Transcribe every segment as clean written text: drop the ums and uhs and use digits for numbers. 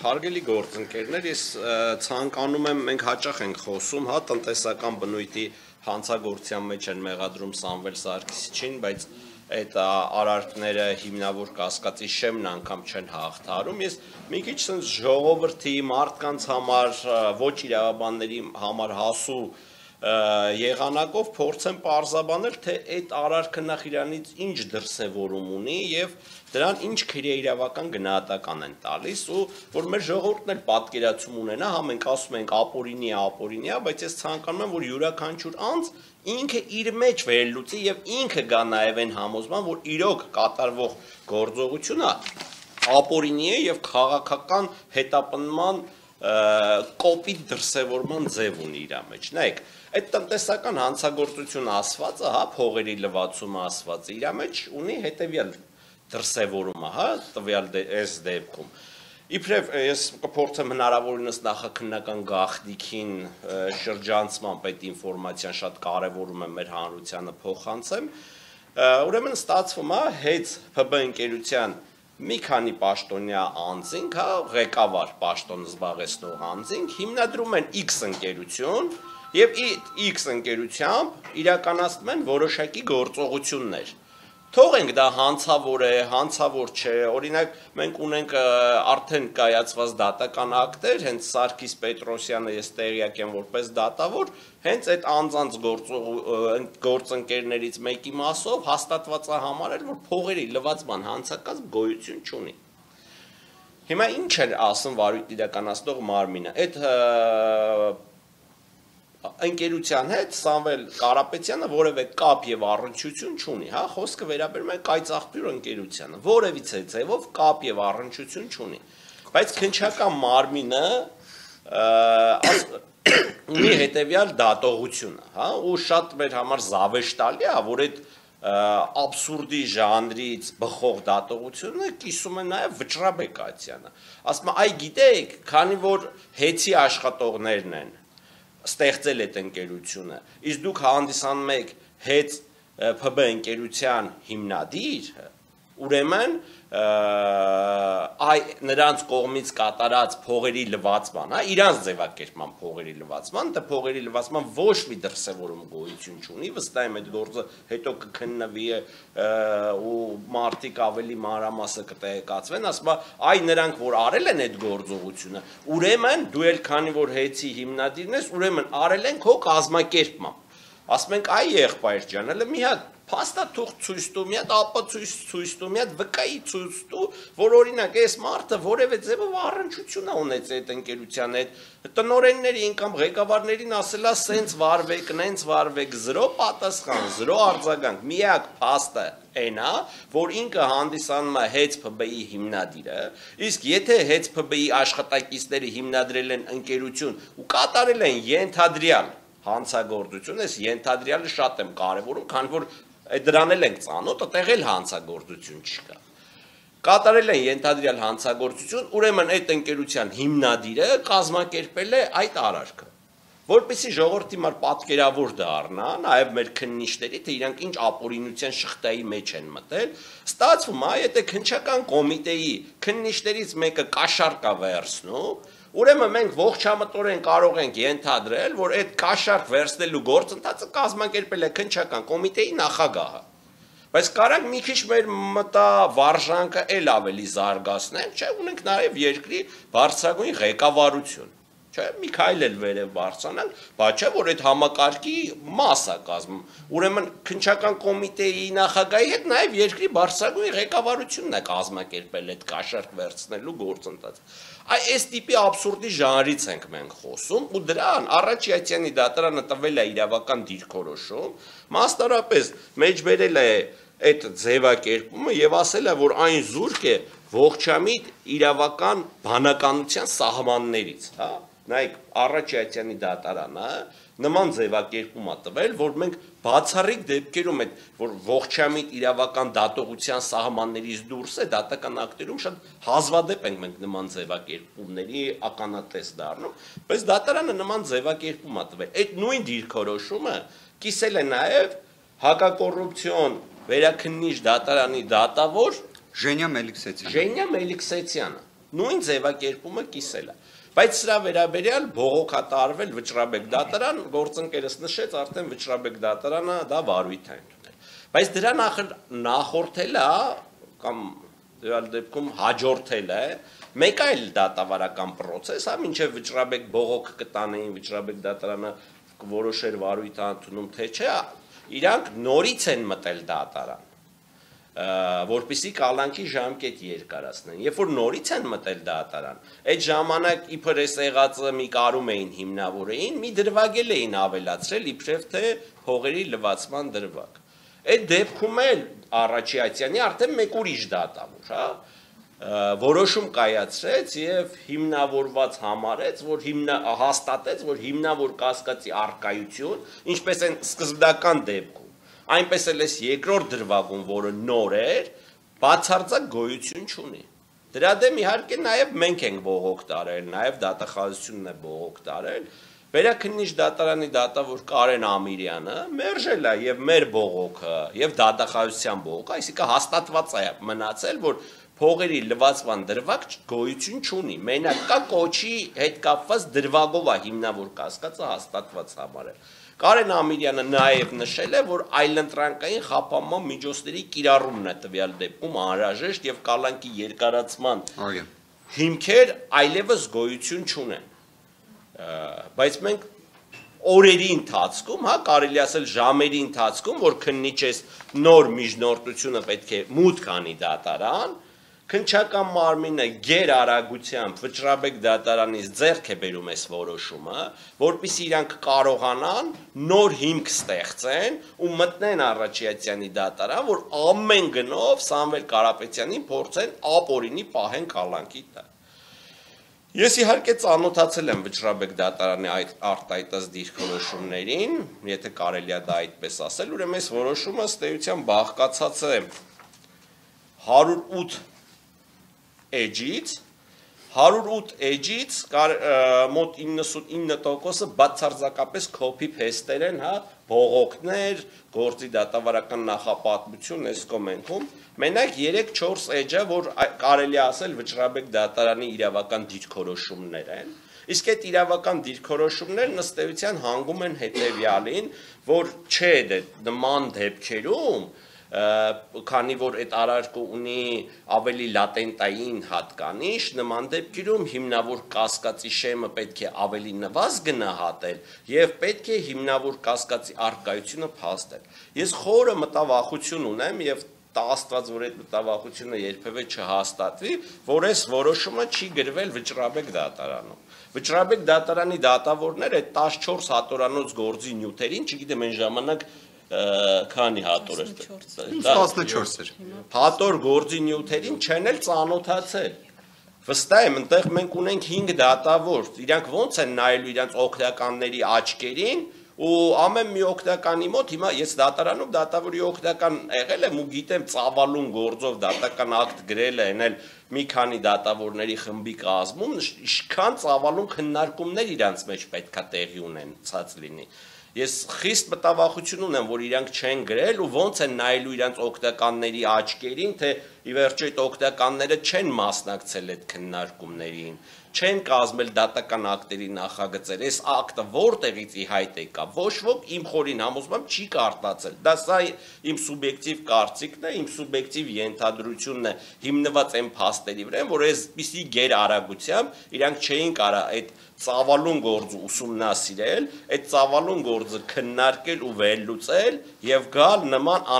Հարգելի գործընկերներ, ես ցանկանում եմ մենք հաճախ ենք խոսում, հա, տնտեսական բնույթի հանցագործության մեջ են մեղադրում Սամվել Սարգսյանին, բայց այդ արարքները հիմնավոր կասկածի շեմն անգամ չեն հաղթահարում։ Ես մի քիչ sense ժողովրդի մարդկանց համար, ոչ իրավաբանների համար հասու եղանակով փորձեմ պարզաբանել, թե այդ արարքը նախ իրանից ինչ դրսևորում ունի եւ դրան ինչ քրեիրավական գնահատական են տալիս ու որ մեր ժողովուրդն էլ պատկերացում ունենա, հա մենք ասում ենք ապօրինի, բայց ես ցանկանում եմ որ յուրաքանչյուր անձ ինքը իր մեջ վերելուծի եւ ինքը գա նաեւ այն համոզման, որ իրոք կատարվող գործողությունը ապօրինի է եւ քաղաքական հետապնդման կոպիտ դրսևորման ձև ունի իր մեջ։ Նայեք, այդ տնտեսական հանցագործությունը ասվածը, հա, փողերի լվացումը ասվածը իր մեջ ունի հետեւյալ դրսևորումը, հա, տվյալ այս դեպքում։ Իբրև ես կփորձեմ հնարավորինս նախաքննական գաղտնիքին շրջանցմամբ այդ ինֆորմացիան շատ կարևորում եմ մեր հանրությանը փոխանցեմ։ Ուրեմն ստացվում է հետ ՓԲ ընկերության մի քանի պաշտոնյա անձինք, հա, ղեկավար պաշտոն զբաղեցնող անձինք հիմնադրում են X ընկերություն եւ X ընկերությամբ իրականացնում են որոշակի գործողություններ։ Թողենք դա հանցավոր է, հանցավոր չէ, օրինակ մենք ունենք արդեն կայացված դատական ակտեր, հենց Սարգիս Պետրոսյանը ես տեղյակ եմ որպես դատավոր, հենց այդ անձանց գործընկերներից մեկի մասով հաստատված է համարել, որ փողերի լվացման հանցակազմ գոյություն չունի։ Հիմա ինչ է ասում վարույթ իրականացնող մարմինը։ Այդ ընկերության հետ Սամվել Կարապետյանը որևէ կապ եւ առնչություն չունի, հա, խոսքը վերաբերում է կայծաղբյուր ընկերությանը, որևիցե ձևով կապ եւ առնչություն չունի, բայց քննչական մարմինը ունի հետեւյալ դատողությունը, հա, ու շատ մեր համար զավեշտալի է, որ այդ абսուրդի ժանրից բխող դատողությունը կիսում է նաեւ Վճռաբեկ Աթյանը։ Ասում է, այ գիտեք, քանի որ հեծի աշխատողներն են ստեղծել այդ ընկերությունը, իսկ դուք հանդիսանում եք հետ ՓԲ ընկերության հիմնադիր, ուրեմն նրանց կողմից կատարած փողերի լվացման, հա, իրանց ձևակերպման փողերի լվացման, դա փողերի լվացման ոչ մի դրսևորում գոյություն չունի, վստահ եմ այդ գործը հետո կքննվի ու մարդիկ ավելի մանրամասը կտեղեկացվեն, ասում է, այ նրանք որ արել են այդ գործողությունը, ուրեմն դու էլ քանի որ հեծի հիմնադիրն ես, ուրեմն արել են քո կազմակերպմամբ։ Ասում ենք, այ եղբայր ջան, հələ մի հատ փաստաթուղթ ցույց տու, մի հատ ապացույց ցույց տու, մի հատ վկայի ցույց տու, որ օրինակ այս մարդը որևէ ձևով առնչություն է ունեցել այդ ընկերության հետ, տնօրեններին կամ ղեկավարներին ասելա սենց վարվեք, նենց վարվեք, 0 պատասխան, 0 արձագանք, միակ փաստը այն է, որ ինքը հանդիսանում է հեծ ՓԲ-ի հիմնադիրը, իսկ եթե հեծ ՓԲ-ի աշխատակիցները հիմնադրել են ընկերություն ու կատարել են ենթադրյալ հանցագործություն, ես ենթադրյալը շատ եմ կարևորում, քանի որ դրան էլ ենք ծանոթ, այդտեղ էլ հանցագործություն չկա։ Կատարել են ենթադրյալ հանցագործություն, ուրեմն այդ ընկերության հիմնադիրը կազմակերպել է այդ արարքը, որպեսզի ժողովրդի համար պատկերավոր դառնա, նաև մեր քննիչների, թե իրանք ինչ ապօրինության շղթայի մեջ են մտել, ստացվում է, եթե քննչական կոմիտեի քննիչներից մեկը կաշառք է վերցնում, ուրեմն մենք ողջամտորեն կարող ենք ենթադրել, որ այդ կաշառք վերցնելու գործընթացը կազմակերպել է քննչական կոմիտեի նախագահը։ Բայց կարանք մի քիչ մեր մտավարժանքը էլ ավելի զարգացնենք, չէ, ունենք նաև երկրի բարձրագույն ղեկավարություն, չէ, մի քայլ էլ վերև բարձրանանք, բայց չէ, որ այդ համակարգի մաս է կազմում։ Ուրեմն քննչական կոմիտեի նախագահի հետ նաև երկրի բարձրագույն ղեկավարությունն է կազմակերպել այդ կաշառք վերցնելու գործընթացը։ Այս տիպի абսուրդի ժանրից ենք մենք խոսում ու դրան Առաքելյանի դատարանը տվել է իրավական դիրքորոշում, մասնարարպես մեջբերել է այդ ձևակերպումը եւ ասել է, որ այն զուրկ է ողջամիտ իրավական բանականության սահմաններից, հա։ Նայեք, Առաքելյանի դատարանը նման ձևակերպում է տվել, որ մենք բացառիկ դեպքերում այդ որ ողջամիտ իրավական դատողության սահմաններից դուրս է դատական ակտերում շատ հազվադեպ ենք մենք նման ձևակերպումների ականատես դառնում, բայց դատարանը նման ձևակերպում է տվել։ Այդ նույն դիրքորոշումը կիսել է նաև հակակոռուպցիոն վերաքննիչ դատարանի դատավոր Ժենյա Մելիքսեթյանը։ նույն ձևակերպումը կիսել է։ Բայց սրա վերաբերյալ բողոք է տարվել Վճռաբեկ դատարան, գործընկերս նշեց, արդեն Վճռաբեկ դատարանը դա վարույթ է ընդունել։ Բայց դրա նախորդել է կամ դեպքում հաջորդել է մեկ այլ դատավարական process, հա, մինչև Վճռաբեկ բողոք կտանեին, Վճռաբեկ դատարանը որոշեր վարույթ է ընդունում, թե չէ, իրանք նորից են մտել դատարան, որպեսզի կալանքի ժամկետ երկարացնեն։ Երբ որ նորից են մտել դատարան, այդ ժամանակ իբր էս եղածը մի կարում էին հիմնավորեին, մի դրվագել էին ավելացրել, իբրև թե փողերի լվացման դրվագ։ Այդ դեպքում էլ Առաջիացյանի արդեն մեկ ուրիշ դատավոր, հա, որոշում կայացրեց եւ հիմնավորված համարեց, որ հաստատեց, որ հիմնավոր կասկածի առկայություն, ինչպես են սկզբնական դեպքում, այնպես էլ էս երկրորդ դրվագում, որը նոր էր, բացարձակ գոյություն չունի։ Դրա դեմ իհարկե նաև մենք ենք բողոք տարել, նաև դատախազությունն է բողոք տարել։ Վերաքննիչ դատարանի դատավոր Կարեն Ամիրյանը մերժել է եւ մեր բողոքը, եւ դատախազության բողոքը, այսինքն հաստատված է մնացել, որ փողերի լվացման դրվագ գոյություն չունի։ Մենակ կա կոչի հետ կապված դրվագով է հիմնավոր կասկածը հաստատված համարել։ Կարեն Ամիրյանը նաև նշել է, որ այլընտրանքային խափանման միջոցների կիրառումն է տվյալ դեպքում անհրաժեշտ եւ կալանքի երկարացման հիմքեր այլևս գոյություն չունեն։ Բայց մենք օրերի ընթացքում, հա, կարելի ասել ժամերի ընթացքում, որ քննիչես նոր միջնորդությունը պետք է մուտք անի դատարան, քննչական մարմինը գերարագությամբ Վճռաբեկ դատարանից ձեռք է բերում այս որոշումը, որպեսզի իրանք կարողանան նոր հիմք ստեղծեն ու մտնեն Առաջիացյանի դատարան, որ ամեն գնով Սամվել Կարապետյանին փորձեն ապօրինի պահեն կալանքի տակ։ Ես իհարկե ծանոթացել եմ Վճռաբեկ դատարանի այդ արտահայտած դիրքորոշումներին, եթե կարելի է դա այդպես ասել, ուրեմն այս որոշումը ըստ էության բաղկացած է 108 էջից, 108 էջից մոտ 99%-ը բացարձակապես copy-paste-եր են, հա, բողոքներ, գործի դատավարական նախապատմություն այս կոմենտում, մենակ 3-4 էջը, որ կարելի ասել Վճռաբեկ դատարանի իրավական դիրքորոշումներ են, իսկ այդ իրավական դիրքորոշումներն ըստ էության հանգում են հետևյալին, որ չէ նման դեպքերում, քանի որ այդ արարքը ունի ավելի լատենտային հատկանիշ, նման դեպքերում հիմնավոր կասկածի շեմը պետք է ավելի նվազ գնահատել եւ պետք է հիմնավոր կասկածի առկայությունը փաստել։ Ես խորը մտավախություն ունեմ եւ Աստված, որ այդ մտավախությունը երբևէ չհաստատվի, որ այս որոշումը չի գրվել Վճռաբեկ դատարանում։ Վճռաբեկ դատարանի դատավորները այդ 14 հատորանոց գործի նյութերին, չգիտեմ այն ժամանակ քանի հատոր էր 14 էր։ Հատոր գործի նյութերին չեն էլ ծանոթացել։ Վստահ եմ, այնտեղ մենք ունենք 5 դատավոր, իրանք ոնց են նայելու իրանք օգնականների աչքերին ու ամեն մի օգնականի մոտ հիմա ես դատարանում դատավորի օգնական եղել եմ ու գիտեմ ծավալուն գործով դատական ակտ գրել են էլ մի քանի դատավորների խմբի կազմում, ինչքան ծավալուն քննարկումներ իրանց մեջ պետքա տեղի ունենացած լինի։ Ես խիստ մտավախություն ունեմ, որ իրանք չեն գրել ու ոնց են նայելու իրանց օգնականների աչքերին, թե ի վերջո այդ օգնականները չեն մասնակցել այդ քննարկումներին, չեն կազմել դատական ակտերի նախագծեր, այս ակտը որտեղից ի հայտ եկավ, ոչ ոք իմ խորին համոզմամբ չի կարտացել, դա սա իմ սուբյեկտիվ կարծիքն է, իմ սուբյեկտիվ ենթադրությունն է, հիմնված այն փաստերի վրա, որ այսպիսի գերարագությամբ իրանք չէին կարող այդ ծավալուն գործը ուսումնասիրել, այդ ծավալուն գործը քննարկել ու վերլուծել եւ գալ նման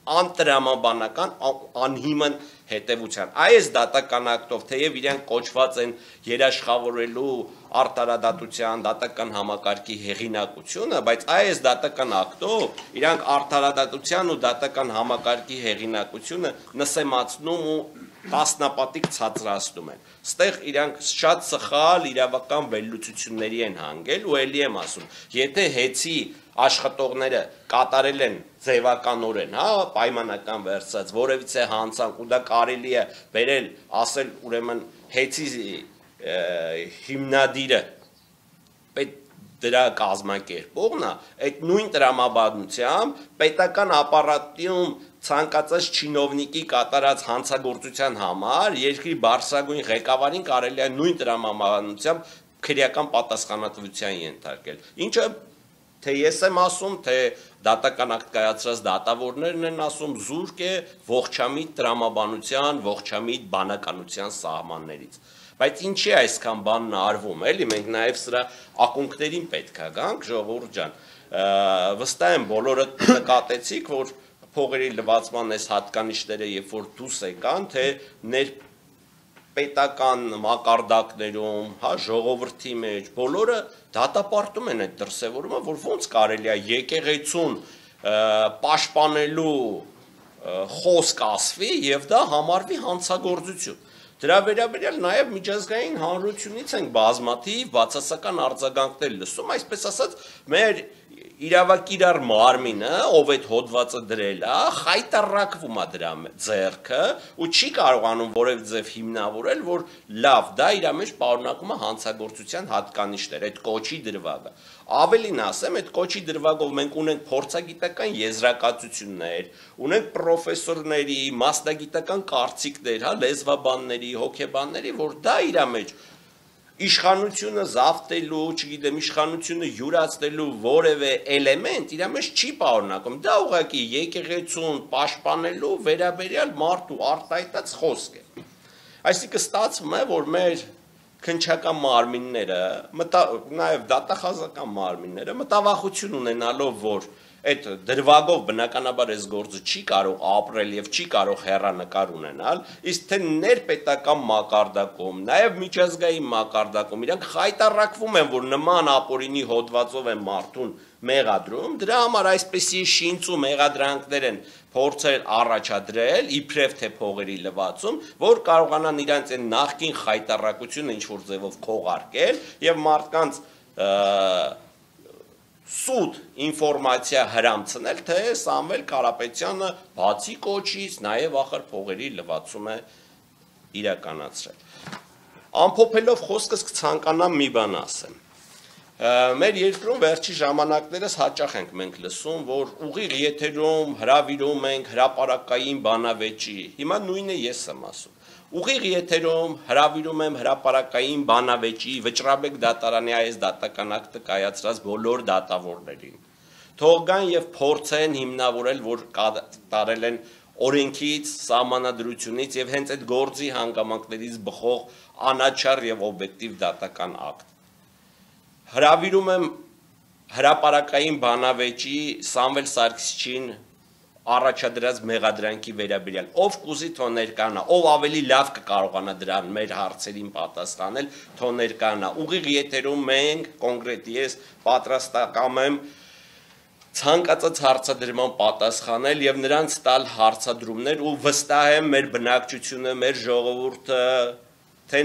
անտրամաբանական անհիմն հետևության։ Այս դատական ակտով, թեև իրենք կոչված են երաշխավորելու արտարադատության դատական համակարգի հեղինակությունը, բայց այս դատական ակտով իրանք արտարադատության ու դատական համակարգի հեղինակությունը նսեմացնում ու տասնապատիկ ցածրացնում են։ Ստեղ իրանք շատ սխալ իրավական վերլուծությունների են հանգել ու ելի եմ ասում, եթե հեծի աշխատողները կատարել են ձևականորեն, հա, պայմանական վերցած, որևիցե հանցանք ու դա կարելի է վերել, ասել ուրեմն հեծի հիմնադիրը դրա կազմակերպողն է, այդ նույն տրամաբանությամբ պետական ապարատում ցանկացած չինովնիկի կատարած հանցագործության համար երկրի բարձրագույն ղեկավարին կարելի է նույն տրամաբանությամբ քրեական պատասխանատվության ենթարկել։ Ինչը թե ես եմ ասում, թե դատական ակտ կայացրած դատավորներն են ասում, զուրկ է ողջամիտ տրամաբանության, ողջամիտ բանականության սահմաններից։ Բայց ինչի է այսքան բանն արվում, էլի մենք նաև սրա ակունքներին պետք է գանք, ժողովուրդ ջան, վստահ եմ բոլորը նկատեցիք, որ փողերի լվացման այս հատկանիշները երբ որ դուրս եկան, թե պետական մակարդակներում, հա, ժողովրդի մեջ, բոլորը դատապարտում են այդ դրսևորումը, որ ոնց կարելի է եկեղեցուն պաշտպանելու խոսք ասվի եւ դա համարվի հանցագործություն։ Դրա վերաբերյալ նաև միջազգային հանրությունից ենք բազմաթիվ բացասական արձագանքներ լսում, այսպես ասած, մեր իրավակիրառ մարմինը, ով այդ հոդվածը դրել է, խայտառակվում է դրա ձեռքը ու չի կարողանում որևէ ձև հիմնավորել, որ լավ, դա իր մեջ պարունակում է հանցագործության հատկանիշներ, այդ կոչի դրվագը։ Ավելին ասեմ, այդ կոչի դրվագով մենք ունենք փորձագիտական եզրակացություններ, ունենք պրոֆեսորների, մասնագիտական կարծիքներ, հա, լեզվաբանների, հոգեբանների, որ դա իր մեջ իշխանությունը զավթելու, չգիտեմ, իշխանությունը յուրացնելու որևէ էլեմենտ իր մեջ չի պարունակում։ Դա ուղղակի եկեղեցուն պաշտպանելու վերաբերյալ մարդու արտահայտած խոսք է։ Այսինքն ստացվում է, որ մեր քննչական մարմինները, նաև դատախազական մարմինները մտավախություն ունենալով, որ այդ դրվագով բնականաբար այս գործը չի կարող ապրել եւ չի կարող հեռանկար ունենալ, իսկ թե ներպետական մակարդակում, նաև միջազգային մակարդակում իրանք խայտառակվում են, որ նման ապօրինի հոդվածով են մարդուն մեղադրում, դրա համար այսպեսի շինց ու մեղադրանքներ են փորձել առաջադրել, իբրև թե փողերի լվացում, որ կարողանան իրանց այն նախկին խայտառակությունը ինչ-որ ձևով քողարկել եւ մարդկանց սուտ ինֆորմացիա հրամցնել, թե Սամվել Կարապետյանը բացի կոչից նաև ախր փողերի լվացում է իրականացրել։ Ամփոփելով խոսքս կցանկանամ մի բան ասեմ։ Մեր երկրում վերջի ժամանակներս հաճախ ենք մենք լսում, որ ուղիղ եթերում հրավիրում ենք հրապարակային բանավեճի, հիմա նույնը ես եմ ասում։ Ուղիղ եթերում հրավիրում եմ հրապարակային բանավեճի Վճռաբեկ դատարանի այս դատական ակտը կայացրած բոլոր դատավորներին։ Թող գան եւ փորձեն հիմնավորել, որ կատարել են օրենքից, սահմանադրությունից եւ հենց այդ գործի հանգամանքներից բխող անաչառ եւ օբյեկտիվ դատական ակտ։ Հրավիրում եմ հրապարակային բանավեճի Սամվել Սարգսիչին առաջադրած մեղադրանքի վերաբերյալ, ով կուզի թող ներկանա, ով ավելի լավ կկարողանա դրան մեր հարցերին պատասխանել, թող ներկանա։ Ուղիղ եթերում մենք կոնկրետ ես պատրաստակամ եմ ցանկացած հարցադրման պատասխանել եւ նրանց տալ հարցադրումներ ու վստահ եմ մեր բնակչությունը, մեր ժողովուրդը, թե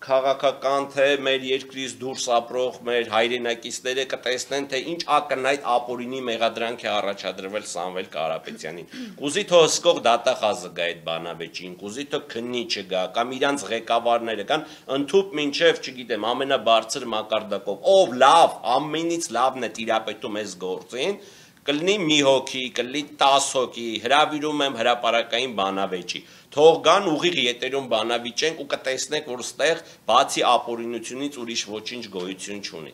քաղաքական, թե մեր երկրից դուրս ապրող մեր հայրենակիցները կտեսնեն, թե ինչ ակնհայտ ապօրինի մեղադրանք է առաջադրվել Սամվել Կարապետյանին։ Կուզի թող հսկող դատախազը գա այդ բանավեճին, կուզի թող քննիչը գա, կամ իրանց ղեկավարները կան, ընդհուպ մինչև, չգիտեմ, ամենաբարձր մակարդակով, ով լավ, ամենից լավն է տիրապետում այս գործին, կլինի մի հոգի, կլինի 10 հոգի, հրավիրում եմ հրապարակային բանավեճի։ Թող գան ուղիղ եթերում բանավիճենք ու կտեսնեք, որ ստեղ բացի ապօրինությունից ուրիշ ոչինչ գոյություն չունի։